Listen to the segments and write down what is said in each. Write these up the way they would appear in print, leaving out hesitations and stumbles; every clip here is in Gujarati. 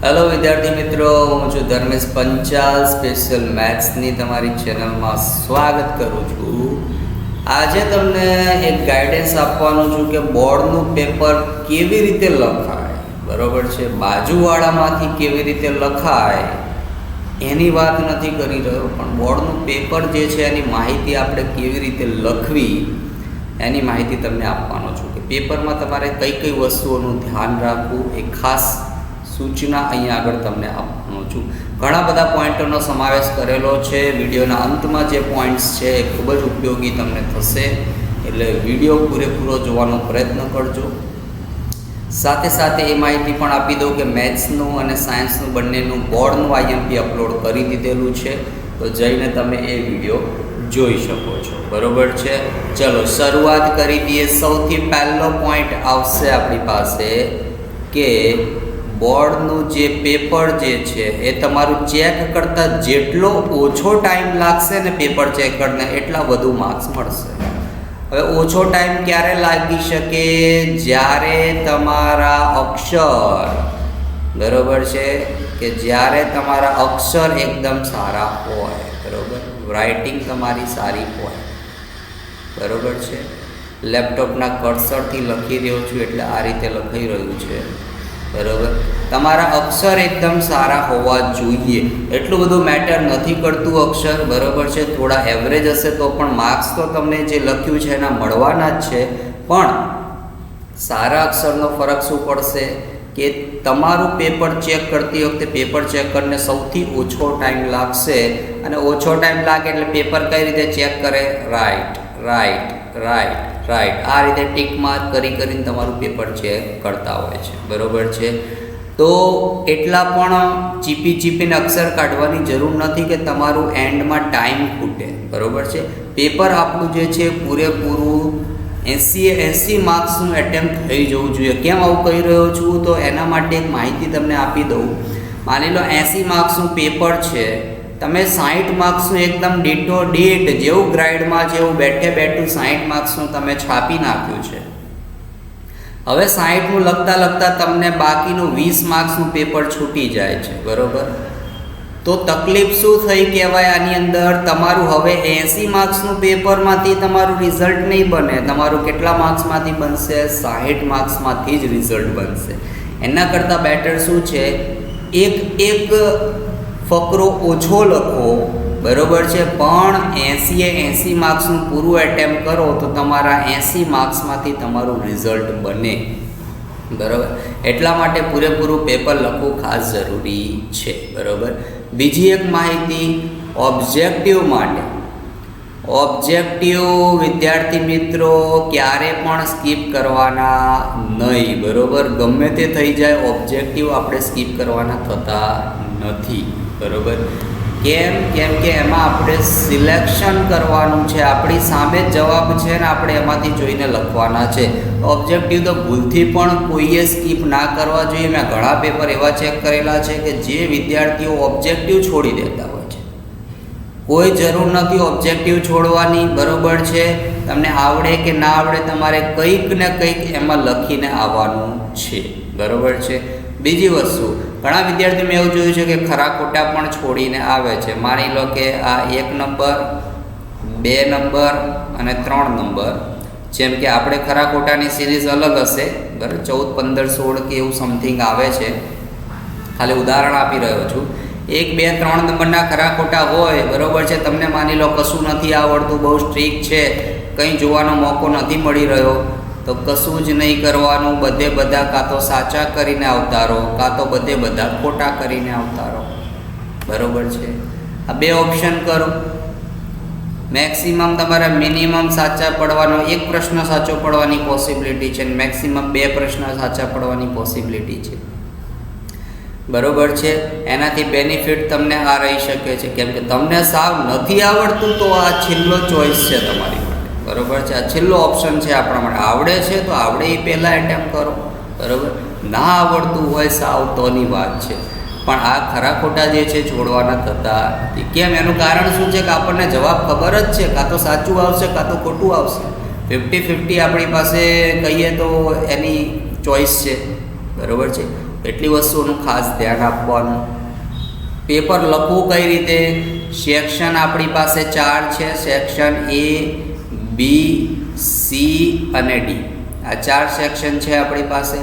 હેલો વિદ્યાર્થી મિત્રો, હું છું ધર્મેશ પંચાલ. સ્પેશિયલ મેથ્સની તમારી ચેનલમાં સ્વાગત કરું છું. આજે તમને એક ગાઈડન્સ આપવાનું છું કે બોર્ડનું પેપર કેવી રીતે લખાય, બરાબર છે. બાજુવાળામાંથી કેવી રીતે લખાય એની વાત નથી કરી રહ્યો, પણ બોર્ડનું પેપર જે છે એની માહિતી આપણે કેવી રીતે લખવી એની માહિતી તમને આપવાનો છું. કે પેપરમાં તમારે કઈ કઈ વસ્તુઓનું ધ્યાન રાખવું એ ખાસ સૂચના અહીંયા આગળ તમને આપવાનો છું. ઘણા બધા પોઈન્ટોનો સમાવેશ કરેલો છે. વિડીયોના અંતમાં જે પોઈન્ટ્સ છે એ ખૂબ જ ઉપયોગી તમને થશે, એટલે વિડીયો પૂરેપૂરો જોવાનો પ્રયત્ન કરજો. સાથે સાથે એ માહિતી પણ આપી દઉં કે મેથ્સનું અને સાયન્સનું બંનેનું બોર્ડનું આઈએમપી અપલોડ કરી દીધેલું છે, તો જઈને તમે એ વિડીયો જોઈ શકો છો, બરાબર છે. ચલો શરૂઆત કરી દઈએ. સૌથી પહેલો પોઈન્ટ આવશે આપણી પાસે કે બોર્ડનું જે પેપર જે છે એ તમારું ચેક કરતાં જેટલો ઓછો ટાઈમ લાગશે ને પેપર ચેક કરને એટલા વધુ માર્ક્સ મળશે. હવે ઓછો ટાઈમ ક્યારે લાગી શકે? જ્યારે તમારા અક્ષર, બરાબર છે, કે જ્યારે તમારા અક્ષર એકદમ સારા હોય, બરાબર, રાઇટિંગ તમારી સારી હોય, બરાબર છે. લેપટોપના કર્સરથી લખી રહ્યો છું એટલે આ રીતે લખાઈ રહ્યું છે, બરાબર. તમારા અક્ષર એકદમ સારા હોવા જોઈએ. એટલું બધું મેટર નથી કરતું અક્ષર, બરાબર છે. થોડા એવરેજ હશે તો પણ માર્ક્સ તો તમને જે લખ્યું છે એના મળવાના જ છે. પણ સારા અક્ષરનો ફરક શું પડશે કે તમારું પેપર ચેક કરતી વખતે પેપર ચેકરને સૌથી ઓછો ટાઈમ લાગશે, અને ઓછો ટાઈમ લાગે એટલે પેપર કઈ રીતે ચેક કરે? રાઈટ રાઈટ રાઈટ રાઈટ, આ રીતે ટીક માર્ક કરીને તમારું પેપર ચેક કરતા હોય છે, બરાબર છે. તો એટલા પણ ચીપીને અક્ષર કાઢવાની જરૂર નથી કે તમારું એન્ડમાં ટાઈમ ખૂટે, બરાબર છે. પેપર આપણું જે છે પૂરેપૂરું 80 માર્ક્સનું એટેમ્પ્ટ થઈ જવું જોઈએ. કેમ આવું કહી રહ્યો છું? તો એના માટે એક માહિતી તમને આપી દઉં. માની લો 80 માર્ક્સનું પેપર છે, તમે 60 માર્ક્સનું એકદમ ડીટો ડીટ જેવું ગ્રાઇડમાં જેવું બેઠું 60 માર્ક્સનું તમે છાપી નાખ્યું છે. હવે 60નું લખતા તમને બાકીનું 20 માર્ક્સનું પેપર છૂટી જાય છે, બરાબર. તો તકલીફ શું થઈ કહેવાય આની અંદર? તમારું હવે 80 માર્ક્સનું પેપરમાંથી તમારું રિઝલ્ટ નહીં બને. તમારું કેટલા માર્ક્સમાંથી બનશે? 60 માર્ક્સમાંથી જ રિઝલ્ટ બનશે. એના કરતાં બેટર શું છે, એક ફકરો ઓછો લખો, બરાબર છે, પણ 80 માર્ક્સનું પૂરું એટેમ્પ કરો તો તમારા 80 માર્ક્સમાંથી તમારું રિઝલ્ટ બને, બરાબર. એટલા માટે પૂરેપૂરું પેપર લખવું ખાસ જરૂરી છે, બરાબર. બીજી એક માહિતી ઓબ્જેક્ટિવ માટે. ઓબ્જેક્ટિવ વિદ્યાર્થી મિત્રો ક્યારે પણ સ્કીપ કરવાના નહીં, બરાબર. ગમે તે થઈ જાય, ઓબ્જેક્ટિવ આપણે સ્કીપ કરવાના થતા નથી, બરાબર. કેમ કે એમાં આપણે સિલેક્શન કરવાનું છે. આપણી સામે જ જવાબ છે ને આપણે એમાંથી જોઈને લખવાના છે. ઓબ્જેક્ટિવ તો ભૂલથી પણ કોઈએ સ્કીપ ના કરવા જોઈએ. મેં ઘણા પેપર એવા ચેક કરેલા છે કે જે વિદ્યાર્થીઓ ઓબ્જેક્ટિવ છોડી દેતા હોય છે. કોઈ જરૂર નથી ઓબ્જેક્ટિવ છોડવાની, બરાબર છે. તમને આવડે કે ના આવડે, તમારે કંઈક ને કંઈક એમાં લખીને આવવાનું છે, બરાબર છે. બીજી વસ્તુ, ઘણા વિદ્યાર્થીઓ મેં એવું જોયું છે કે ખરા ખોટા પણ છોડીને આવે છે. માની લો કે આ 1 નંબર, 2 નંબર અને 3 નંબર, જેમ કે આપણે ખરા ખોટાની સિરીઝ અલગ હશે, બરાબર, 14, 15, 16 કે એવું સમથિંગ આવે છે. ખાલી ઉદાહરણ આપી રહ્યો છું. 1, 2, 3 નંબરના ખરા ખોટા હોય, બરાબર છે. તમને માની લો કશું નથી આવડતું, બહુ સ્ટ્રીક છે, કંઈ જોવાનો મોકો નથી મળી રહ્યો, તો કશું જ નહીં કરવાનું. બધે બધા કાં તો સાચા કરીને અવતારો, કાં તો બધે બધા ખોટા કરીને અવતારો, બરાબર છે. આ 2 ઓપ્શન કરો. મેક્સિમમ તમારે મિનિમમ સાચા પડવાનો, 1 પ્રશ્ન સાચો પડવાની પોસિબિલિટી છે, મેક્સિમમ 2 પ્રશ્ન સાચા પડવાની પોસિબિલિટી છે, બરાબર છે. એનાથી બેનિફિટ તમને આ રહી શકે છે, કેમ કે તમને સાવ નથી આવડતું તો આ છેલ્લો ચોઈસ છે તમારી માટે, બરાબર છે. આ છેલ્લો ઓપ્શન છે આપણા માટે. આવડે છે તો આવડે એ પહેલાં એટેમ્પ કરો, બરાબર. ના આવડતું હોય સાવ તોની વાત છે, પણ આ ખરા ખોટા જે છે છોડવાના થતા નથી. કેમ? એનું કારણ શું છે કે આપણને જવાબ ખબર જ છે, કાં તો સાચું આવશે કાં તો ખોટું આવશે. 50-50 આપણી પાસે કહીએ તો એની ચોઈસ છે, બરાબર છે. એટલી વસ્તુઓનું ખાસ ધ્યાન આપવાનું. પેપર લખવું કઈ રીતે? સેક્શન આપણી પાસે 4 છે. સેક્શન A, B, C અને D. આ 4 સેક્શન છે આપણી પાસે.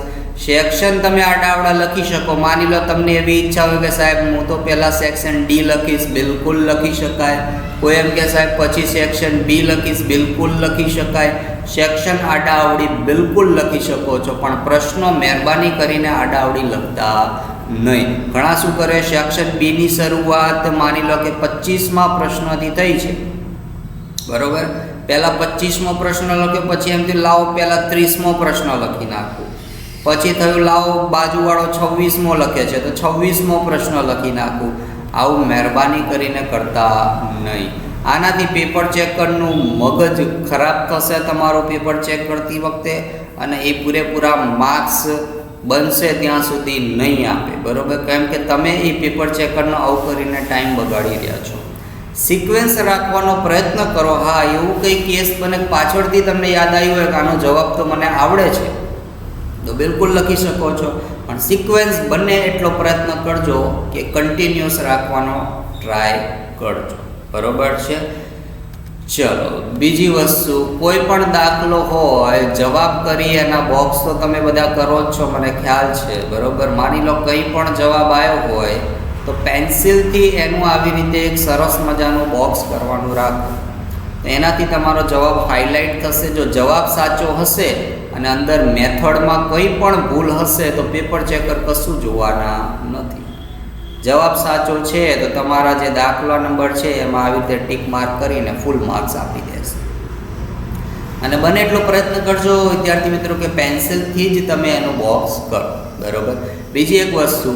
સેક્શન તમે આડાવડા લખી શકો. માની લો તમને એવી ઈચ્છા હોય કે સાહેબ હું તો પહેલાં સેક્શન D લખીશ, બિલકુલ લખી શકાય. કોઈ એમ કે સાહેબ પછી સેક્શન B લખીશ, બિલકુલ લખી શકાય. સેક્શન આડાવડી બિલકુલ લખી શકો છો, પણ પ્રશ્નો મહેરબાની કરીને આડાવડી લખતા નહીં. ઘણા શું કરે, સેક્શન B ની શરૂઆત માની લો કે 25મા પ્રશ્નથી થઈ છે, બરોબર. પહેલાં 25મો પ્રશ્ન લખ્યો, પછી એમથી લાવો પહેલાં 30મો પ્રશ્ન લખી નાખું. પછી થયું લાવો બાજુવાળો 26મો લખે છે તો 26મો પ્રશ્ન લખી નાખું. આવું મહેરબાની કરીને કરતા નહીં. આનાથી પેપર ચેકરનું મગજ ખરાબ થશે તમારું પેપર ચેક કરતી વખતે, અને એ પૂરેપૂરા માર્ક્સ બનશે ત્યાં સુધી નહીં આપે, બરાબર. કેમ કે તમે એ પેપર ચેકરનો આવું કરીને ટાઈમ બગાડી રહ્યા છો. સિક્વન્સ રાખવાનો પ્રયત્ન કરો. હા, એવું કંઈ કેસ બને પાછળથી તમને યાદ આવ્યું હોય કે આનો જવાબ તો મને આવડે છે તો બિલકુલ લખી શકો છો, પણ સિક્વન્સ બને એટલો પ્રયત્ન કરજો કે કન્ટિન્યુઅસ રાખવાનો ટ્રાય કરજો, બરોબર છે. ચલો, બીજી વસ્તુ, કોઈ પણ દાખલો હોય જવાબ કરી એના બોક્સ તો તમે બધા કરો જ છો, મને ખ્યાલ છે, બરોબર. માની લો કંઈ પણ જવાબ આવ્યો હોય તો પેન્સિલથી એનું આવી રીતે એક સરસ મજાનું બોક્સ કરવાનું રાખો. એનાથી તમારો જવાબ હાઇલાઇટ થશે. જો જવાબ સાચો હશે અને અંદર મેથડમાં કંઈ પણ ભૂલ હશે તો પેપર ચેકર કશું જોવાના નથી. જવાબ સાચો છે તો તમારા જે દાખલા નંબર છે એમાં આવી રીતે ટીક માર્ક કરીને ફૂલ માર્ક્સ આપી દેશે. અને બને એટલો પ્રયત્ન કરજો વિદ્યાર્થી મિત્રો કે પેન્સિલથી જ તમે એનું બોક્સ કરો, બરાબર. બીજી એક વસ્તુ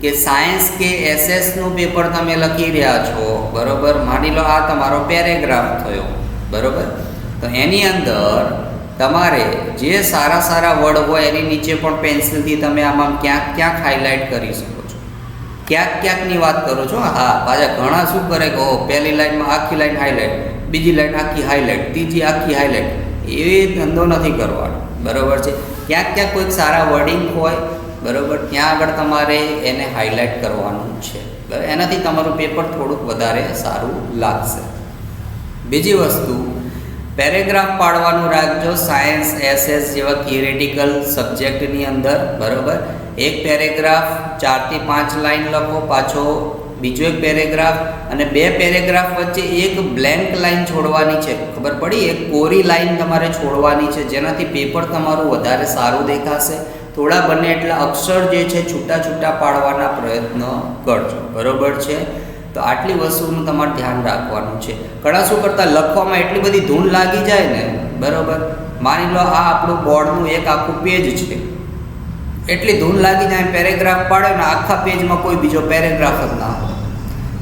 કે સાયન્સ કે એસએસનું પેપર તમે લખી રહ્યા છો, બરાબર. માની લો આ તમારો પેરેગ્રાફ થયો, બરાબર. તો એની અંદર તમારે જે સારા સારા વર્ડ હોય એની નીચે પણ પેન્સિલથી તમે આમાં ક્યાંક ક્યાંક હાઇલાઇટ કરી શકો છો. ક્યાંકની વાત કરો છો. હા, પાછા ઘણા શું કરે કે પહેલી લાઇનમાં આખી લાઇન હાઇલાઇટ, બીજી લાઇન આખી હાઇલાઇટ, ત્રીજી આખી હાઇલાઇટ. એ ધંધો નથી કરવાનો, બરાબર છે. ક્યાંક કોઈક સારા વર્ડિંગ હોય, બરાબર, ત્યાં આગળ તમારે એને હાઇલાઇટ કરવાનું છે, બરાબર. એનાથી તમારું પેપર થોડુંક વધારે સારું લાગશે. બીજી વસ્તુ, પેરેગ્રાફ પાડવાનું રાખજો. સાયન્સ, એસએસ જેવા થિયરેટિકલ સબ્જેક્ટની અંદર, બરાબર. એક પેરેગ્રાફ 4 થી 5 લાઇન લખો, પાછો બીજો એક પેરેગ્રાફ, અને 2 પેરેગ્રાફ વચ્ચે એક બ્લેન્ક લાઇન છોડવાની છે. ખબર પડી? એક કોરી લાઇન તમારે છોડવાની છે, જેનાથી પેપર તમારું વધારે સારું દેખાશે. થોડા બને એટલા અક્ષર જે છે છૂટા પાડવાના પ્રયત્ન કરજો, બરાબર છે. તો આટલી વસ્તુનું તમારે ધ્યાન રાખવાનું છે. ઘણા શું કરતા, લખવામાં એટલી બધી ધૂન લાગી જાય ને, બરાબર. માની લો આ આપણું બોર્ડનું એક આખું પેજ છે, એટલી ધૂન લાગી જાય, પેરેગ્રાફ પાડે ને આખા પેજમાં કોઈ બીજો પેરેગ્રાફ જ ના હોય.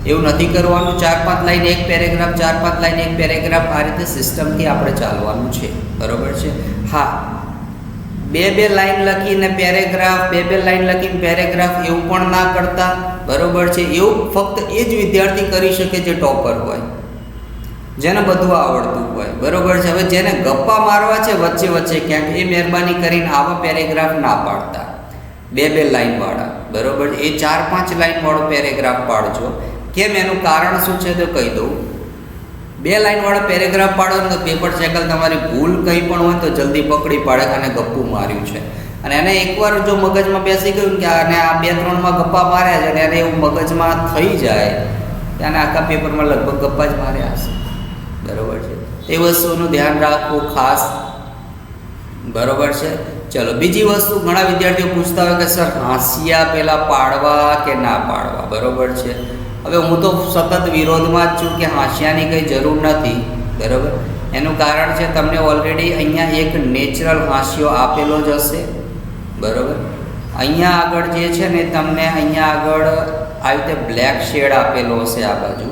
એવું નથી કરવાનું. 4-5 લાઈન એક પેરેગ્રાફ, 4-5 લાઈન એક પેરેગ્રાફ, આ રીતે સિસ્ટમથી આપણે ચાલવાનું છે, બરાબર છે. હા, 2-2 લાઈન લખીને પેરેગ્રાફ, 2-2 લાઈન લખીને પેરેગ્રાફ એવું પણ ના કરતા, બરાબર છે. એવું ફક્ત એ જ વિદ્યાર્થી કરી શકે જે ટોપર હોય, જેને બધું આવડતું હોય, બરાબર છે. હવે જેને ગપ્પા મારવા છે વચ્ચે ક્યાંક, એ મહેરબાની કરીને આવા પેરેગ્રાફ ના પાડતા, 2-2 લાઈનવાળા, બરાબર. એ 4-5 લાઈનવાળો પેરેગ્રાફ પાડજો. કેમ? એનું કારણ શું છે તો કહી દઉં. 2 લાઈનવાળા પેરેગ્રાફ પાડો ને તો પેપર ચેકર તમારી ભૂલ કંઈ પણ હોય તો જલ્દી પકડી પાડે અને ગપ્પું માર્યું છે. અને એને એકવાર જો મગજમાં બેસી ગયું કે આને આ 2-3માં ગપ્પા માર્યા છે અને એને એવું મગજમાં થઈ જાય ત્યારે આખા પેપરમાં લગભગ ગપ્પા જ માર્યા હશે, બરાબર છે. એ વસ્તુનું ધ્યાન રાખવું ખાસ, બરાબર છે. ચલો, બીજી વસ્તુ, ઘણા વિદ્યાર્થીઓ પૂછતા હોય કે સર હાંસિયા પહેલાં પાડવા કે ના પાડવા, બરાબર છે. હવે હું તો સતત વિરોધમાં જ છું કે હાંસિયાની કંઈ જરૂર નથી, બરાબર. એનું કારણ છે તમને ઓલરેડી અહીંયા એક નેચરલ હાંસિયો આપેલો જ હશે, બરાબર. અહીંયા આગળ જે છે ને તમને અહીંયા આગળ આવી રીતે બ્લેક શેડ આપેલો હશે આ બાજુ.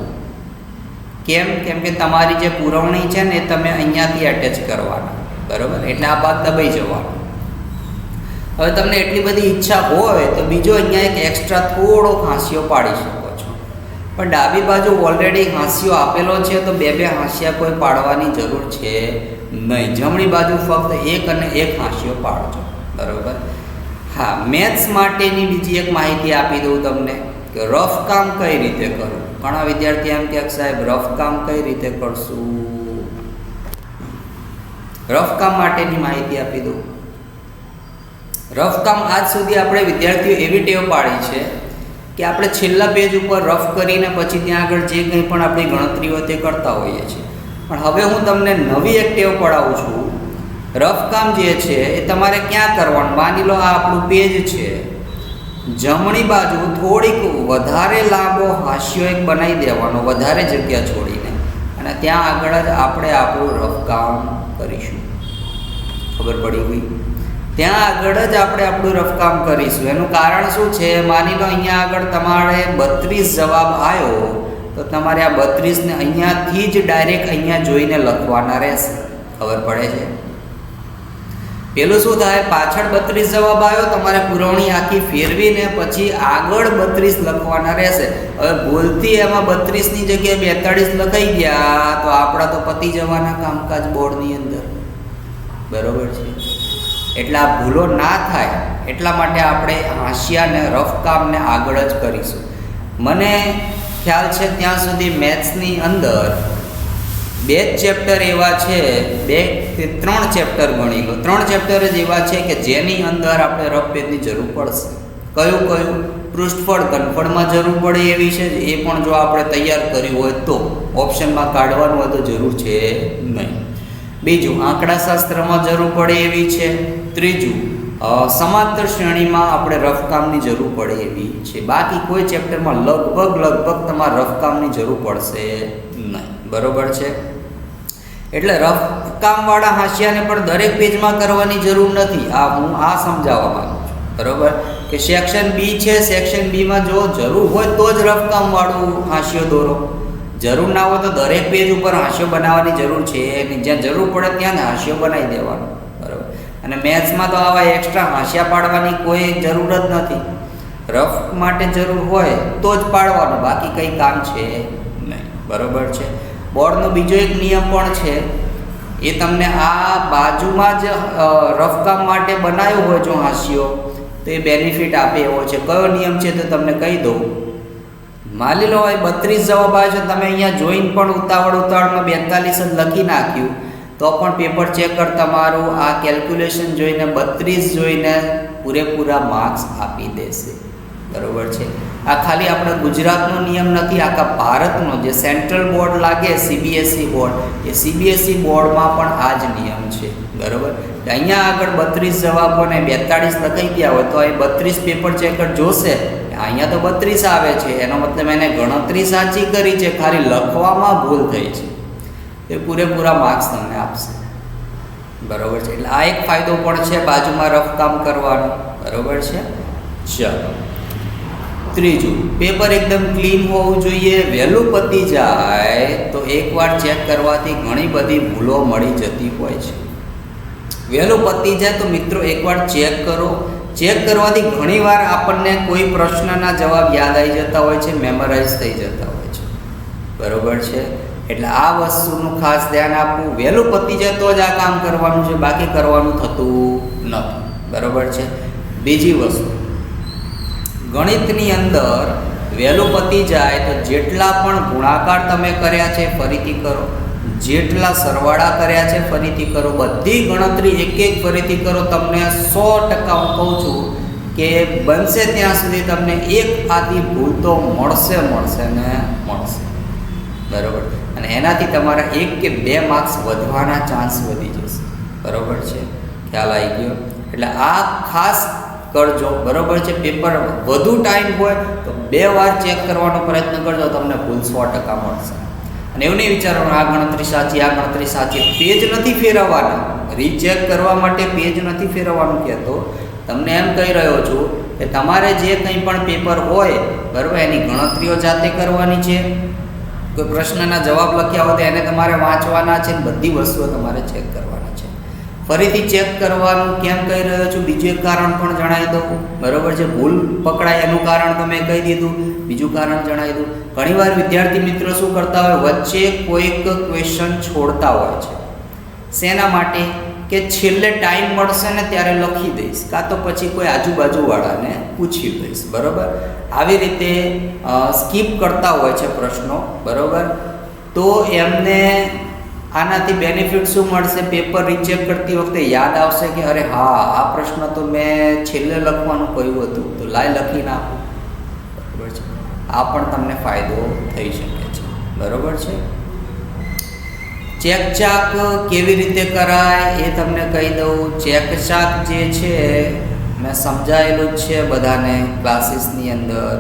કેમ? કેમ કે તમારી જે પુરવણી છે ને તમે અહીંયાથી એટેચ કરવાના, બરાબર. એટલે આ ભાગ દબાઈ જવાનો. હવે તમને એટલી બધી ઈચ્છા હોય તો બીજો અહીંયા એક એક્સ્ટ્રા થોડો હાંસિયો પાડી શકો છો, પણ ડાબી બાજુ ઓલરેડી હાંસિયો આપેલો છે તો 2-2 હાંસિયા કોઈ પાડવાની જરૂર છે નહીં. જમણી બાજુ ફક્ત 1 અને 1 હાંસિયો પાડજો, બરાબર. હા, મેથ્સ માટેની બીજી એક માહિતી આપી દઉં તમને કે રફ કામ કઈ રીતે કરવું. ઘણા વિદ્યાર્થી એમ કે સાહેબ રફ કામ કઈ રીતે કરશું. રફ કામ માટેની માહિતી આપી દઉં. રફ કામ આજ સુધી આપણે વિદ્યાર્થીઓ એવી ટેવ પાડી છે કે આપણે છેલ્લા પેજ ઉપર રફ કરીને પછી ત્યાં આગળ જે કંઈ પણ આપણી ગણતરીઓ તે કરતા હોઈએ છીએ. પણ હવે હું તમને નવી એક ટેવ પડાવું છું. રફ કામ જે છે એ તમારે ક્યાં કરવાનું. માની લો આ આપણું પેજ છે, જમણી બાજુ થોડીક વધારે લાંબો હાંસિયો એક બનાવી દેવાનો, વધારે જગ્યા છોડીને, અને ત્યાં આગળ જ આપણે આપણું રફ કામ કરીશું. ખબર પડી ગઈ? ત્યાં આગળ જ આપણે આપણું રફ કામ કરીશું. એનું કારણ શું છે? માની લો અહીંયા આગળ તમારે 32 જવાબ આવ્યો તો તમારે આ 32ને અહીંયાથી જ ડાયરેક્ટ અહીંયા જોઈને લખવાના રહેશે. ખબર પડે છે? પેલું શું થાય, પાછળ 32 જવાબ આવ્યો, તમારે પુરવણી આખી ફેરવીને પછી આગળ 32 લખવાના રહેશે. હવે ભૂલથી એમાં 32ની જગ્યાએ 42 લખાઈ ગયા તો આપણા તો પતી જવાના કામકાજ બોર્ડની અંદર. બરોબર છે? એટલે આ ભૂલો ના થાય એટલા માટે આપણે હાંસિયાને રફ કામને આગળ જ કરીશું. મને ખ્યાલ છે ત્યાં સુધી મેથ્સની અંદર 2 ચેપ્ટર એવા છે, 2 કે 3 ચેપ્ટર ગણી લો, 3 ચેપ્ટર જ એવા છે કે જેની અંદર આપણે રફ પેજની જરૂર પડશે. કયું? પૃષ્ઠફળ ઘનફળમાં જરૂર પડે એવી છે, એ પણ જો આપણે તૈયાર કર્યું હોય તો ઓપ્શનમાં કાઢવાનું હોય તો જરૂર છે નહીં. બીજું, આંકડાશાસ્ત્રમાં જરૂર પડે એવી છે. ત્રીજું, સમાંતર શ્રેણીમાં આપણે રફ કામની જરૂર પડે એવી છે. બાકી કોઈ ચેપ્ટરમાં લગભગ તમારે રફ કામની જરૂર પડશે નહીં. બરોબર છે? એટલે રફ કામવાળા હાંસિયાને પણ દરેક પેજમાં કરવાની જરૂર નથી. હું સમજાવવા માંગુ છું. બરોબર કે સેક્શન બી છે, સેક્શન બીમાં જો જરૂર હોય તો જ રફ કામવાળું હાંસિયો દોરો. જરૂર ના હોય તો દરેક પેજ ઉપર હાંસિયો બનાવવાની જરૂર છે. જ્યાં જરૂર પડે ત્યાં હાંસિયો બનાવી દેવાનો. બરાબર. અને મેથ્સમાં તો આવા એક્સ્ટ્રા હાંસિયા પાડવાની કોઈ જરૂર જ નથી. રફ માટે જરૂર હોય તો જ પાડવાનું, બાકી કંઈ કામ છે નહીં. બરાબર છે? બોર્ડનો બીજો એક નિયમ પણ છે, એ તમને આ બાજુમાં જ રફ કામ માટે બનાવ્યો હોય જો હાંસિયો તો એ બેનિફિટ આપે એવો છે. કયો નિયમ છે તો તમને કહી દઉં. માની લો હોય 32 જવાબ આવે છે, તમે અહીંયા જોઈને પણ ઉતાવળમાં 42 જ લખી નાખ્યું તો પણ પેપર ચેકર તમારું આ કેલ્ક્યુલેશન જોઈને 32 જોઈને પૂરેપૂરા માર્ક્સ આપી દેશે. બરોબર છે? આ ખાલી આપણે ગુજરાતનો નિયમ નથી, આખા ભારતનો જે સેન્ટ્રલ બોર્ડ લાગે CBSE બોર્ડ, એ CBSE બોર્ડમાં પણ આ જ નિયમ છે. બરોબર? અહીંયા આગળ 32 જવાબોને 42 લખાઈ ગયા હોય તો એ 32 પેપર ચેકર જોશે, અહીંયા તો 32 આવે છે, એનો મતલબ એને ગણતરી સાચી કરી છે, ખાલી લખવામાં ભૂલ થઈ છે. એ પૂરેપૂરા માર્ક્સ તમને આપશે. બરોબર છે? એટલે આ એક ફાયદો પણ છે બાજુમાં રફ કામ કરવાનો. બરોબર છે? ચાલો, ત્રીજું, પેપર એકદમ ક્લીન હોવું જોઈએ. વહેલું પતી જાય તો એકવાર ચેક કરવાથી ઘણી બધી ભૂલો મળી જતી હોય છે. વહેલું પતી જાય તો મિત્રો એકવાર ચેક કરો. ચેક કરવાથી ઘણીવાર આપણને કોઈ પ્રશ્નના જવાબ યાદ આવી જતા હોય છે, મેમરાઇઝ થઈ જતા હોય છે. બરોબર છે? એટલે આ વસ્તુનું ખાસ ધ્યાન આપવું. વહેલું પતી જાય તો જ આ કામ કરવાનું છે, બાકી કરવાનું થતું નથી. બરોબર છે? બીજી વસ્તુ, ગણિતની અંદર વહેલું પતી જાય તો જેટલા પણ ગુણાકાર તમે કર્યા છે ફરીથી કરો, જેટલા સરવાળા કર્યા છે ફરીથી કરો, બધી ગણતરી એક ફરીથી કરો. તમને 100% હું કહું છું કે બનશે ત્યાં સુધી તમને એક આધી ભૂલ તો મળશે. બરાબર? અને એનાથી તમારા 1 કે 2 માર્ક્સ વધવાના ચાન્સ વધી જશે. બરાબર છે? ખ્યાલ આવી ગયો? એટલે આ ખાસ કરજો. બરાબર છે? પેપર વધુ ટાઈમ હોય તો 2 વાર ચેક કરવાનો પ્રયત્ન કરજો, તમને ભૂલ 100% મળશે. અને એવું નહીં વિચારવાનું આ ગણતરી સાચી. પેજ નથી ફેરવવાના. રીચેક કરવા માટે પેજ નથી ફેરવવાનું કહેતો. તમને એમ કહી રહ્યો છું કે તમારે જે કંઈ પણ પેપર હોય, બરાબર, એની ગણતરીઓ જાતે કરવાની છે. કોઈ પ્રશ્નના જવાબ લખ્યા હોય તો એને તમારે વાંચવાના છે. બધી વસ્તુઓ તમારે ચેક કરવાના છે. ફરીથી ચેક કરવાનું કેમ કહી રહ્યો છું, બીજું એક કારણ પણ જણાવી દઉં. બરાબર છે? ભૂલ પકડાય એનું કારણ તો મેં કહી દીધું, બીજું કારણ જણાવી દઉં. ઘણીવાર વિદ્યાર્થી મિત્રો શું કરતા હોય, વચ્ચે કોઈક ક્વેશ્ચન છોડતા હોય છે. શેના માટે? કે છેલ્લે ટાઈમ મળશે ને ત્યારે લખી દઈશ, કાં તો પછી કોઈ આજુબાજુવાળાને પૂછી લઈશ. બરાબર, આવી રીતે સ્કીપ કરતા હોય છે પ્રશ્નો. બરાબર, તો એમને આનાથી બેનિફિટ શું મળશે? પેપર રિચેક કરતી વખતે યાદ આવશે કે અરે હા, આ પ્રશ્ન તો મેં છેલ્લે લખવાનું કહ્યું હતું, તો લાય લખી નાખું. બરાબર છે, આ પણ તમને ફાયદો થઈ શકે છે. બરાબર છે. ચેકચાક કેવી રીતે કરાય એ તમને કહી દઉં. ચેકચાક જે છે મેં સમજાયેલું જ છે બધાને ક્લાસીસની અંદર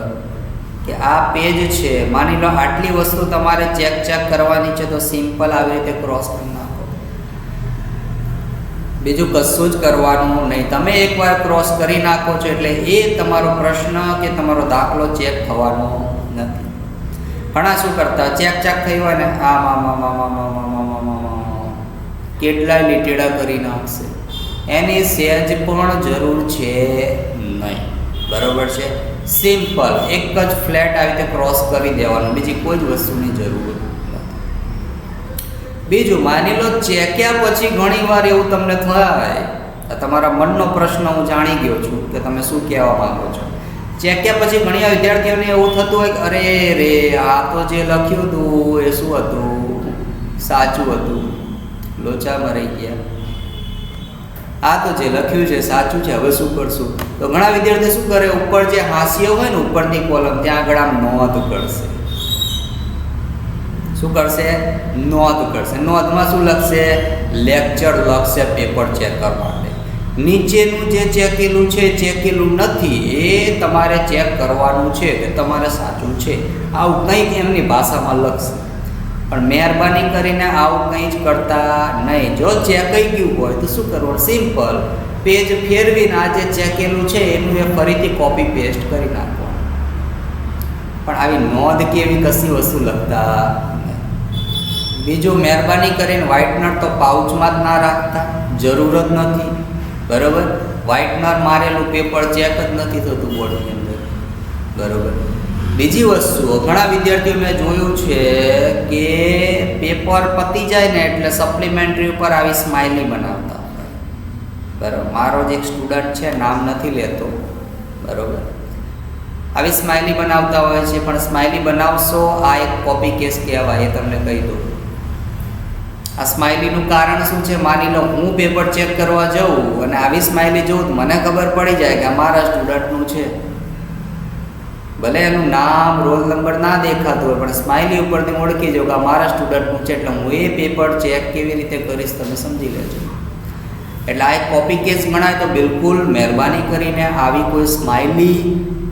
કે આ પેજ છે, માની લો આટલી વસ્તુ તમારે ચેક કરવાની છે, તો સિમ્પલ આવી રીતે ક્રોસ કરી નાખો. બીજું કશું જ કરવાનું નહીં. તમે એકવાર ક્રોસ કરી નાખો છો એટલે એ તમારો પ્રશ્ન કે તમારો દાખલો ચેક થવાનો નથી. ઘણા શું કરતા, ચેક થઈ હોય ને આમ કેટલાય લીટેડા કરી નાખશે. એની સહેજ પણ જરૂર છે નહીં. બરાબર છે, સિમ્પલ એક જ ફ્લેટ આવી રીતે ક્રોસ કરી દેવાનું, બીજી કોઈ જ વસ્તુની જરૂર નથી. બીજું, માની લો ચેક્યા પછી ઘણી વાર એવું તમને થાય, તમારા મનનો પ્રશ્ન હું જાણી ગયો છું કે તમે શું કહેવા માંગો છો. ચેક્યા પછી ઘણી વાર વિદ્યાર્થીઓને એવું થતું હોય કે અરે રે, આ તો જે લખ્યું હતું એ શું હતું? સાચું હતું, લોચામાં રહી ગયા. આ તો જે લખ્યું છે સાચું છે, હવે શું કરશું? તો ઘણા વિદ્યાર્થીઓ શું કરે, ઉપર જે હાંસિયો હોય ને ઉપરની કોલમ, ત્યાં આગળ આમ નોંધ કરશે. શું કરશે? નોંધ કરશે. નોંધમાં શું લખશે? લેક્ચર લખશે પેપર ચેક કરવા માટે. નીચેનું જે ચેકેલું છે ચેકેલું નથી, એ તમારે ચેક કરવાનું છે કે તમારે સાચું છે, આવું કંઈક એમની ભાષામાં લખશે. પણ મહેરબાની કરીને આવું કંઈ જ કરતા નહીં. જો ચેકાઈ ગયું હોય તો શું કરવાનું? સિમ્પલ પેજ ફેરવીને આ જે ચેકેલું છે એનું એ ફરીથી કોપી પેસ્ટ કરી નાખવાનું. પણ આવી નોંધ કે એવી કશી વસ્તુ લખતા નહીં. બીજું, મહેરબાની કરીને વ્હાઇટનર તો પાઉચમાં જ ના રાખતા, જરૂર જ નથી. બરાબર, વ્હાઇટનર મારેલું પેપર ચેક જ નથી થતું બોર્ડની અંદર. બરાબર. બીજી વસ્તુઓ, ઘણા વિદ્યાર્થીઓ મેં જોયું છે કે પેપર પતી જાય ને એટલે સપ્લિમેન્ટરી ઉપર આવી સ્માઇલી બનાવતા. બરાબર, મારો જ એક સ્ટુડન્ટ છે, નામ નથી લેતો. બરાબર, આવી સ્માઇલી બનાવતા હોય છે, પણ સ્માઇલી બનાવશો આ એક કોપી કેસ કહેવાય, એ તમને કહી દઉં. આ સ્માઇલીનું કારણ શું છે? માની લો હું પેપર ચેક કરવા જાઉં અને આવી સ્માઇલી જોઉં, મને ખબર પડી જાય કે મારા સ્ટુડન્ટનું છે. ભલે એનું નામ, રોલ નંબર ના દેખાતું હોય, પણ સ્માઇલી ઉપરથી ઓળખી જાઉં કે આ મારા સ્ટુડન્ટનું છે, એટલે હું એ પેપર ચેક કેવી રીતે કરીશ તમે સમજી લેજો. એટલે આ એક કોપી કેસ ગણાય. તો બિલકુલ મહેરબાની કરીને આવી કોઈ સ્માઇલી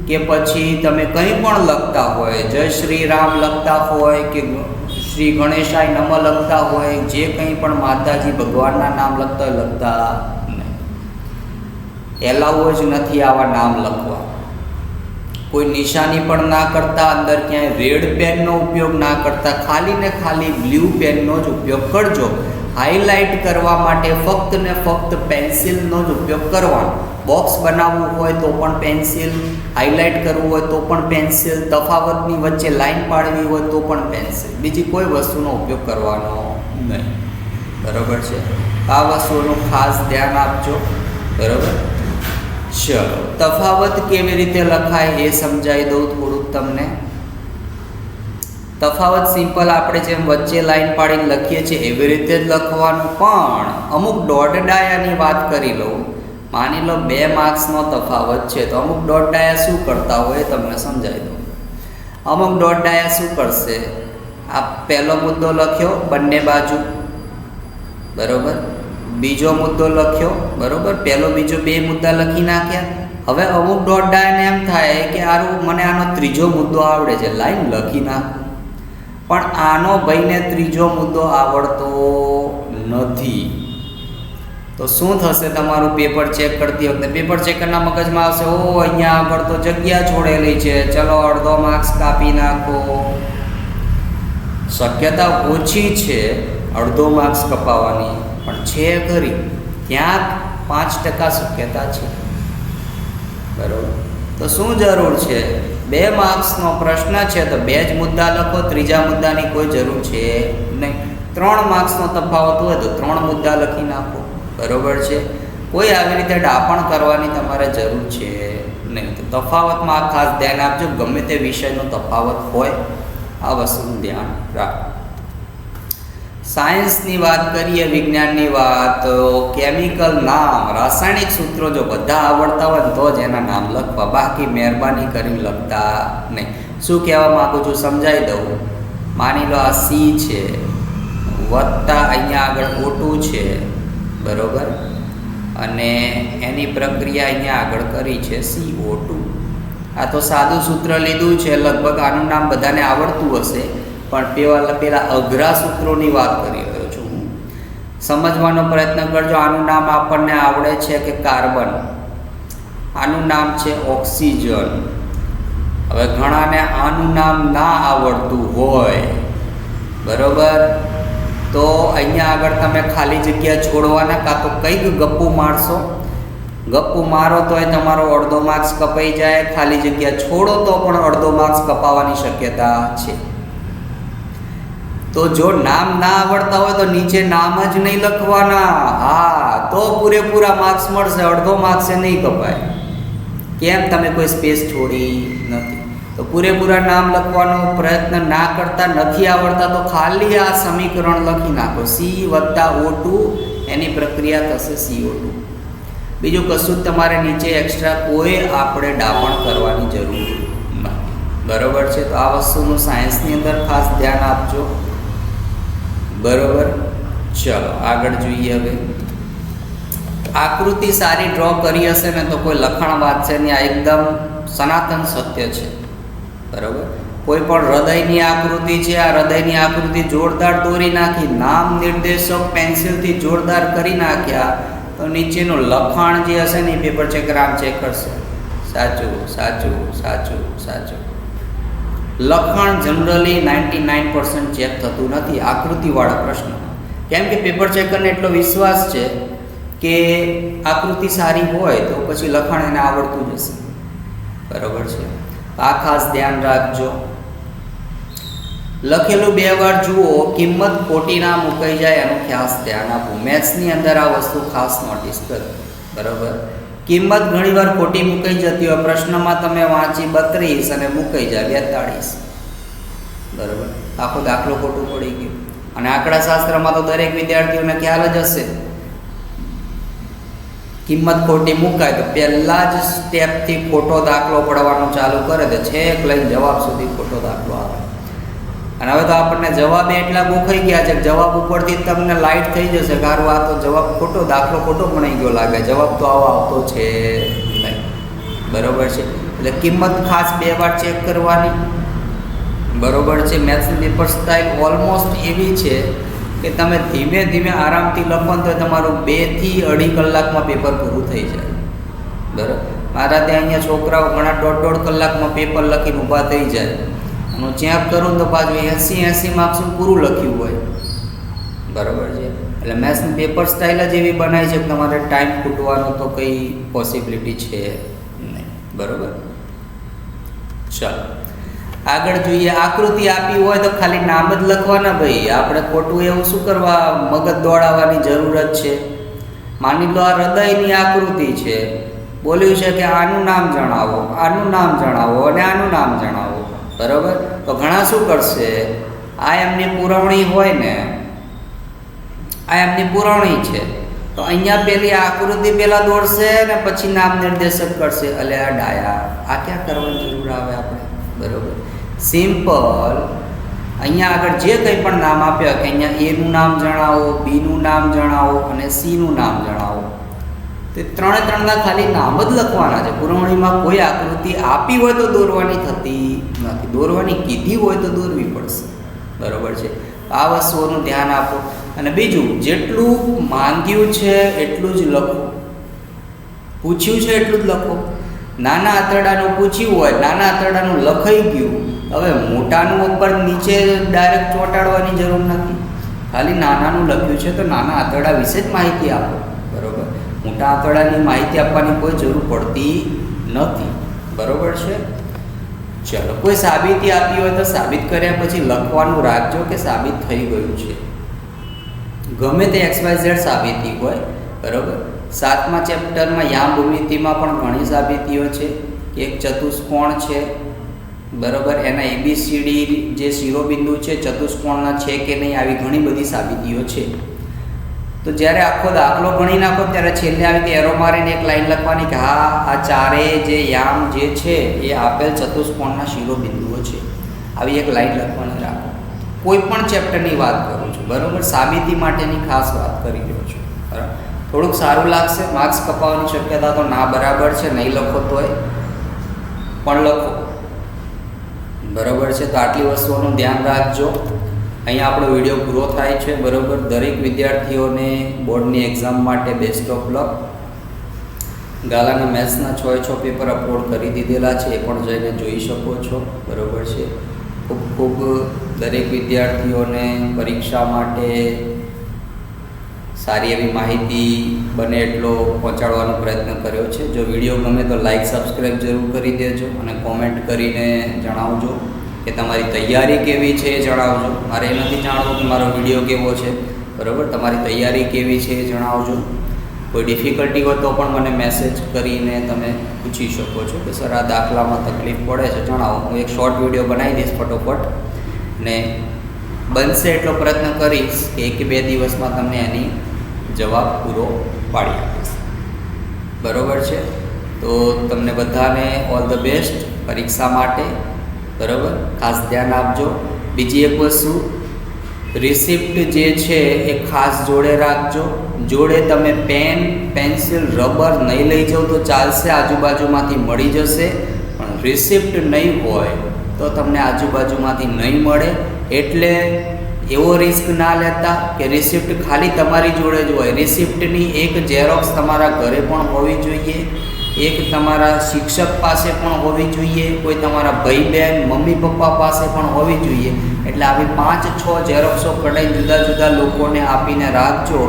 કે પછી તમે કંઈ પણ લખતા હોય, જય શ્રી રામ લખતા હોય કે શ્રી ગણેશાય નમ લખતા હોય, જે કંઈ પણ માતાજી ભગવાનના નામ લખતા હોય, લખતા નહીં. એલાવો જ નથી આવા નામ લખવા. કોઈ નિશાની પણ ના કરતા, અંદર ક્યાંય રેડ પેનનો ઉપયોગ ના કરતા, ખાલી ને ખાલી બ્લુ પેનનો જ ઉપયોગ કરજો. હાઇલાઇટ કરવા માટે ફક્ત ને ફક્ત પેન્સિલનો જ ઉપયોગ કરવાનો. બોક્સ બનાવવું હોય તો પણ પેન્સિલ, હાઇલાઇટ કરવું હોય તો પણ પેન્સિલ, તફાવતની વચ્ચે લાઈન પાડવી હોય તો પણ પેન્સિલ, બીજી કોઈ વસ્તુનો ઉપયોગ કરવાનો નહીં. બરાબર છે, આ વસ્તુનું ખાસ ધ્યાન આપજો. બરાબર, ચલો તફાવત કેવી રીતે લખાય એ સમજાવી દઉં થોડુંક તમને. તફાવત સિમ્પલ આપણે જેમ વચ્ચે લાઈન પાડીને લખીએ છીએ એવી રીતે જ લખવાનું, પણ અમુક દોઢ ડાયાની વાત કરી લઉં. માની લો 2 માર્ક્સનો તફાવત છે, તો અમુક દોઢ ડાયા શું કરતા હોય એ તમને સમજાવી દઉં. અમુક દોઢ ડાયા શું કરશે? આ પહેલો મુદ્દો લખ્યો બંને બાજુ, બરાબર, બીજો મુદ્દો લખ્યો, બરાબર, પહેલો બીજો 2 મુદ્દા લખી નાખ્યા. હવે અમુક દોઢ ડાયાને એમ થાય કે આરું મને આનો ત્રીજો મુદ્દો આવડે છે, લાઈન લખી નાખું. પણ આનો ભાઈને ત્રીજો મુદ્દો આવડતો નથી. તો શું થશે? તમારું પેપર ચેક કરતી વખતે પેપર ચેકરના મગજમાં આવશે, ઓ અહીંયા આગળ તો જગ્યા છોડેલી છે, ચલો અડધો માર્ક્સ કાપી નાખો. શક્યતા ઓછી છે અડધો માર્ક્સ કપાવવાની, પણ છે ખરી, ક્યાંક 5% શક્યતા છે. બરાબર, તો શું જરૂર છે? 2 માર્ક્સનો પ્રશ્ન છે તો 2 જ મુદ્દા લખો, ત્રીજા મુદ્દાની કોઈ જરૂર છે નહીં. 3 માર્ક્સનો તફાવત હોય તો 3 મુદ્દા લખી નાખો. બરોબર છે. કોઈ આવી રીતે ડાપણ કરવાની તમારે જરૂર છે નહીં. તો તફાવતમાં આ ખાસ ધ્યાન આપજો. ગમે તે વિષયનો તફાવત હોય આ વસ્તુનું ધ્યાન રાખો. સાયન્સની વાત કરીએ, વિજ્ઞાનની વાત, તો કેમિકલ નામ, રાસાયણિક સૂત્રો જો બધા આવડતા હોય તો જ એના નામ લખવા, બાકી મહેરબાની કરીને લખતા નહીં. શું કહેવા માગું છું સમજાવી દઉં. માની લો આ સી છે વત્તા અહીંયા આગળ O2 છે, બરોબર, અને એની પ્રક્રિયા અહીંયા આગળ કરી છે CO2. આ તો સાદું સૂત્ર લીધું છે, લગભગ આનું નામ બધાને આવડતું હશે, પણ પેલા અઘરા સૂત્રોની વાત કરી રહ્યો છું હું. સમજવાનો પ્રયત્ન કરજો. આનું નામ આપણને આવડે છે કે કાર્બન, આનું નામ છે ઓક્સિજન. હવે ઘણાને આનું નામ ના આવડતું હોય, બરોબર, તો અહીંયા આગળ તમે ખાલી જગ્યા છોડવાના, કાં તો કંઈક ગપ્પુ મારશો. ગપ્પુ મારો તો એ તમારો અડધો માર્ક્સ કપાઈ જાય, ખાલી જગ્યા છોડો તો પણ અડધો માર્ક્સ કપાવવાની શક્યતા છે. તો જો નામ ના આવડતા હોય તો નીચે નામ જ નહીં લખવાના. હા, તો પૂરેપૂરા માર્ક્સ મળશે, અડધો માર્ક્સ નહીં કપાય. કેમ? તમે કોઈ સ્પેસ છોડી નથી. તો પૂરેપૂરા નામ લખવાનો પ્રયત્ન ના કરતા, નથી આવડતા તો ખાલી આ સમીકરણ લખી નાખો. C વત્તા O2 એની પ્રક્રિયા થશે CO2. બીજું કશું જ તમારે નીચે એક્સ્ટ્રા કોઈ આપણે ડાપણ કરવાની જરૂર નથી. બરોબર છે. તો આ વસ્તુનું સાયન્સની અંદર ખાસ ધ્યાન આપજો. બરોબર, ચલો આગળ જોઈએ. હવે આકૃતિ સારી ડ્રો કરી હશે ને તો કોઈ લખાણ વાંચશે નહીં. આ એકદમ સનાતન સત્ય છે. બરોબર, કોઈ પણ હૃદયની આકૃતિ છે, આ હૃદયની આકૃતિ જોરદાર દોરી નાખી, નામ નિર્દેશક પેન્સિલથી જોરદાર કરી નાખ્યા, તો નીચેનું લખાણ જે હશે ને એ પેપર ચેકર આમ ચેક કરશે. સાચું સાચું સાચું સાચું. લખાણ જનરલી 99% ચેક થતું નથી આકૃતિવાળા પ્રશ્નમાં. કેમ કે પેપર ચેકરને એટલો વિશ્વાસ છે કે આકૃતિ સારી હોય તો પછી લખાણ એને આવડતું જ હશે. બરાબર છે. આ ખાસ ધ્યાન રાખજો. લખેલું 2 વાર જુઓ, કિંમત ખોટી ના મુકાઈ જાય એનું ખાસ ધ્યાન આપવું. મેથ્સની અંદર આ વસ્તુ ખાસ નોટિસ કરો. બરાબર, કિંમત ઘણીવાર ખોટી મુકાઈ જતી હોય. પ્રશ્નમાં તમે વાંચી 32 અને મુકાઈ જાય 42. બરાબર, આખો દાખલો ખોટું પડી ગયો. અને આંકડાશાસ્ત્રમાં તો દરેક વિદ્યાર્થીઓને ખ્યાલ જ હશે, કિંમત ખોટી મુકાય તો પહેલા જ સ્ટેપથી ખોટો દાખલો પડવાનો ચાલુ કરે તો છેક લઈને જવાબ સુધી ખોટો દાખલો આવે. અને હવે તો આપણને જવાબ એટલા ગોખાઈ ગયા છે કે જવાબ ઉપરથી તમને લાઈટ થઈ જશે કે આ તો જવાબ ખોટો, દાખલો ખોટો ભણાઈ ગયો લાગે, જવાબ તો આવો આવતો છે નહીં. બરોબર છે. એટલે કિંમત ખાસ 2 વાર ચેક કરવાની. બરોબર છે. મેથ્સની પેપર સ્ટાઇલ ઓલમોસ્ટ એવી છે કે તમે ધીમે ધીમે આરામથી લખો તો તમારું 2 થી 2.5 કલાકમાં પેપર પૂરું થઈ જાય. બરાબર, મારા ત્યાં અહીંયા છોકરાઓ ઘણા 1.5 કલાકમાં પેપર લખીને ઊભા થઈ જાય. હું ચેક કરું તો પાછું 80 માર્ક્સનું પૂરું લખ્યું હોય. બરાબર છે. એટલે મેથ્સની પેપર સ્ટાઇલ જ એવી બનાવી છે કે તમારે ટાઈમ ખૂટવાનો તો કંઈ પોસિબિલિટી છે નહીં. બરાબર, ચાલો આગળ જોઈએ. આકૃતિ આપી હોય તો ખાલી નામ જ લખવાના ભાઈ. આપણે ખોટું એવું શું કરવા મગજ દોડાવવાની જરૂરત છે. માની લો આ હૃદયની આકૃતિ છે, બોલ્યું છે કે આનું નામ જણાવો, આનું નામ જણાવો અને આનું નામ જણાવો. બરાબર, તો ઘણા શું કરશે, આ એમની પુરવણી હોય ને, આ એમની પુરવણી છે તો અહીંયા પેલી આકૃતિ પહેલાં દોરશે ને પછી નામ નિર્દેશક કરશે. એટલે આ ડાયા, આ ક્યાં કરવાની જરૂર આવે આપણે. બરાબર, સિમ્પલ. અહીંયા આગળ જે કંઈ પણ નામ આપ્યા કે અહીંયા એનું નામ જણાવો, બીનું નામ જણાવો અને સીનું નામ જણાવો, તો 3ના ખાલી નામ જ લખવાના છે. પુરવણીમાં કોઈ આકૃતિ આપી હોય તો દોરવાની થતી નથી, દોરવાની કીધી હોય તો દોરવી પડશે. બરાબર છે. આ વસ્તુઓનું ધ્યાન આપો. અને બીજું, જેટલું માંગ્યું છે એટલું જ લખો, પૂછ્યું છે એટલું જ લખો. નાના આંતરડાનું પૂછ્યું હોય, નાના આંતરડાનું લખાઈ ગયું, હવે મોટાનું ઉપર નીચે ડાયરેક્ટ ચોંટાડવાની જરૂર નથી. ખાલી નાનાનું લખ્યું છે તો નાના આંતરડા વિશે જ માહિતી આપો. બરાબર, મોટા આંતરડાની માહિતી આપવાની કોઈ જરૂર પડતી નથી. બરાબર છે. ચાલો, કોઈ સાબિતી આપી હોય તો સાબિત કર્યા પછી લખવાનું રાખજો કે સાબિત થઈ ગયું છે. ગમે તે XYZ સાબિતી હોય, બરાબર. 7મા ચેપ્ટરમાં યામ ભૂમિતિમાં પણ ઘણી સાબિતીઓ છે. એક ચતુષ્કોણ છે, બરાબર, એના ABCD જે શિરોબિંદુ છે ચતુષ્કોણના છે કે નહીં, આવી ઘણી બધી સાબિતીઓ છે. તો જ્યારે આખો દાખલો ગણી નાખો ત્યારે છેલ્લે આવી રીતે એરો મારીને એક લાઈન લખવાની કે હા આ ચારેય જે યામ જે છે એ આપેલ ચતુષ્કોણના શિરોબિંદુઓ છે. આવી એક લાઈન લખવાની રાખો. કોઈ પણ ચેપ્ટરની વાત કરું છું, બરાબર, સાબિતી માટેની ખાસ વાત કરી રહ્યો છું, બરાબર. થોડુંક સારું લાગશે, માર્ક્સ કપાવવાની શક્યતા તો ના બરાબર છે, નહીં લખો તોય પણ લખો, બરાબર છે. તો આટલી વસ્તુઓનું ધ્યાન રાખજો. અહીંયા આપણો વિડીયો પૂરો થાય છે, બરાબર. દરેક વિદ્યાર્થીઓને બોર્ડની એક્ઝામ માટે બેસ્ટ ઓફ લક. ગાલાના મેથ્સના 6 પેપર અપલોડ કરી દીધેલા છે, એ પણ જઈને જોઈ શકો છો, બરાબર છે. ખૂબ ખૂબ દરેક વિદ્યાર્થીઓને પરીક્ષા માટે સારી એવી માહિતી બને એટલો પહોંચાડવાનો પ્રયત્ન કર્યો છે. જો વિડીયો ગમે તો લાઈક સબસ્ક્રાઈબ જરૂર કરી દેજો અને કોમેન્ટ કરીને જણાવજો કે તમારી તૈયારી કેવી છે એ જણાવજો. મારે એ નથી જાણવું કે મારો વિડીયો કેવો છે, બરાબર. તમારી તૈયારી કેવી છે એ જણાવજો. કોઈ ડિફિકલ્ટી હોય તો પણ મને મેસેજ કરીને તમે પૂછી શકો છો કે સર આ દાખલામાં તકલીફ પડે છે, જણાવો. હું એક શોર્ટ વિડીયો બનાવી દઈશ ફટોફટ, ને બનશે એટલો પ્રયત્ન કરીશ કે 1 કે 2 દિવસમાં તમને એની જવાબ પૂરો પાડી આપીશ, બરાબર છે. તો તમને બધાને ઓલ ધ બેસ્ટ પરીક્ષા માટે, બરાબર. ખાસ ધ્યાન આપજો. બીજી એક વસ્તુ, રિસિપ્ટ જે છે એ ખાસ જોડે રાખજો. જોડે તમે પેન, પેન્સિલ, રબર નહીં લઈ જાઓ તો ચાલશે, આજુબાજુમાંથી મળી જશે. પણ રિસિપ્ટ નહીં હોય તો તમને આજુબાજુમાંથી નહીં મળે. એટલે એવો રિસ્ક ના લેતા કે રિસિપ્ટ ખાલી તમારી જોડે જ હોય. રિસિપ્ટની એક ઝેરોક્સ તમારા ઘરે પણ હોવી જોઈએ, એક તમારા શિક્ષક પાસે પણ હોવી જોઈએ, કોઈ તમારા ભાઈ બહેન, મમ્મી પપ્પા પાસે પણ હોવી જોઈએ. એટલે આવી 5-6 ઝેરોક્સો કઢાઈ જુદા જુદા લોકોને આપીને રાખજો,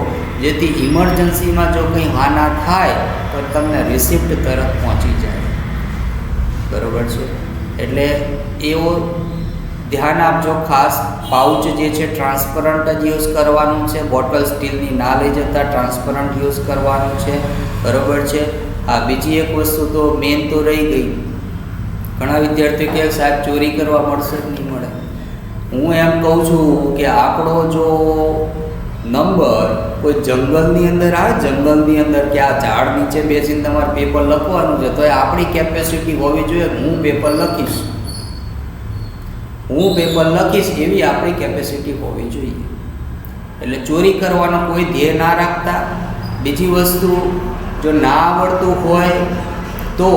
જેથી ઇમરજન્સીમાં જો કંઈ હાના થાય તો તમને રિસિપ્ટ તરત પહોંચી જાય, બરાબર છે. એટલે એવો ધ્યાન આપજો ખાસ. પાઉચ જે છે ટ્રાન્સપરન્ટ જ યુઝ કરવાનું છે, બોટલ સ્ટીલની ના લઈ જતા ટ્રાન્સપરન્ટ યુઝ કરવાનું છે, બરાબર છે. આ બીજી એક વસ્તુ તો મેન તો રહી ગઈ. ઘણા વિદ્યાર્થીઓ કહે સાહેબ ચોરી કરવા મળશે કે નહીં મળે. હું એમ કહું છું કે આપણો જો નંબર કોઈ જંગલની અંદર આવે, જંગલની અંદર કે આ ઝાડ નીચે બેસીને તમારે પેપર લખવાનું છે, તો એ આપણી કેપેસિટી હોવી જોઈએ. હું પેપર લખીશ એવી આપણી કેપેસિટી હોવી જોઈએ. એટલે ચોરી કરવાનો કોઈ ધ્યેય ના રાખતા. બીજી વસ્તુ, જો ના આવડતું હોય તો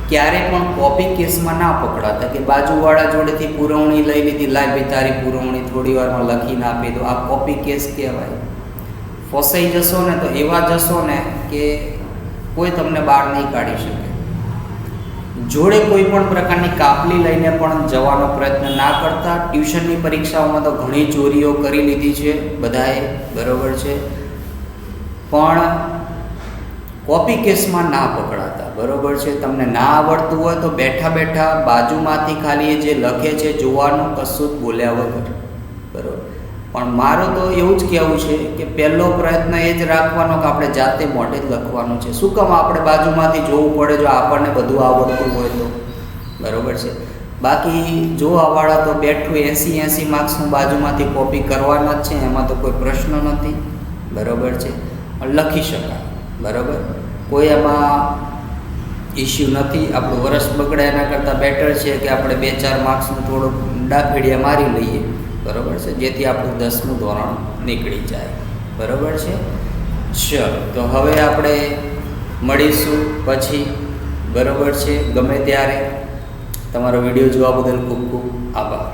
ક્યારે પણ કોપી કેસમાં ના પકડાતા કે બાજુવાળા જોડેથી પુરવણી લઈ લીધી, લાય ભાઈ તારી પુરવણી થોડી વારમાં લખીને આપી દો, આ કોપી કેસ કહેવાય. ફસાઈ જશો ને તો એવા જશો ને કે કોઈ તમને બહાર નહીં કાઢી શકે. જોડે કોઈ પણ પ્રકારની કાપલી લઈને પણ જવાનો પ્રયત્ન ના કરતા. ટ્યુશનની પરીક્ષાઓમાં તો ઘણી ચોરીઓ કરી લીધી છે બધાએ, બરાબર છે. પણ કોપી કેસમાં ના પકડાતા, બરાબર છે. તમને ના આવડતું હોય તો બેઠા બેઠા બાજુમાંથી ખાલી જે લખે છે જોવાનું, કશું જ બોલ્યા વગર, બરાબર. પણ મારું તો એવું જ કહેવું છે કે પહેલો પ્રયત્ન એ જ રાખવાનો કે આપણે જાતે મોઢે જ લખવાનું છે. શું કામ આપણે બાજુમાંથી જોવું પડે જો આપણને બધું આવડતું હોય તો, બરાબર છે. બાકી જોવાવાળા તો બેઠું 80 માર્ક્સનું બાજુમાંથી કોપી કરવાના જ છે, એમાં તો કોઈ પ્રશ્ન નથી, બરાબર છે. લખી શકાય, બરાબર. કોઈ એમાં ઇસ્યુ નથી. આપણું વર્ષ બગડે એના કરતાં બેટર છે કે આપણે 2-4 માર્ક્સનું થોડુંક ડાફેડિયા મારી લઈએ, બરાબર છે, જેથી આપણું 10મું ધોરણ નીકળી જાય, બરાબર છે. ચલો, તો હવે આપણે મળીશું પછી, બરાબર છે, ગમે ત્યારે. તમારો વિડીયો જોવા બદલ ખૂબ ખૂબ આભાર.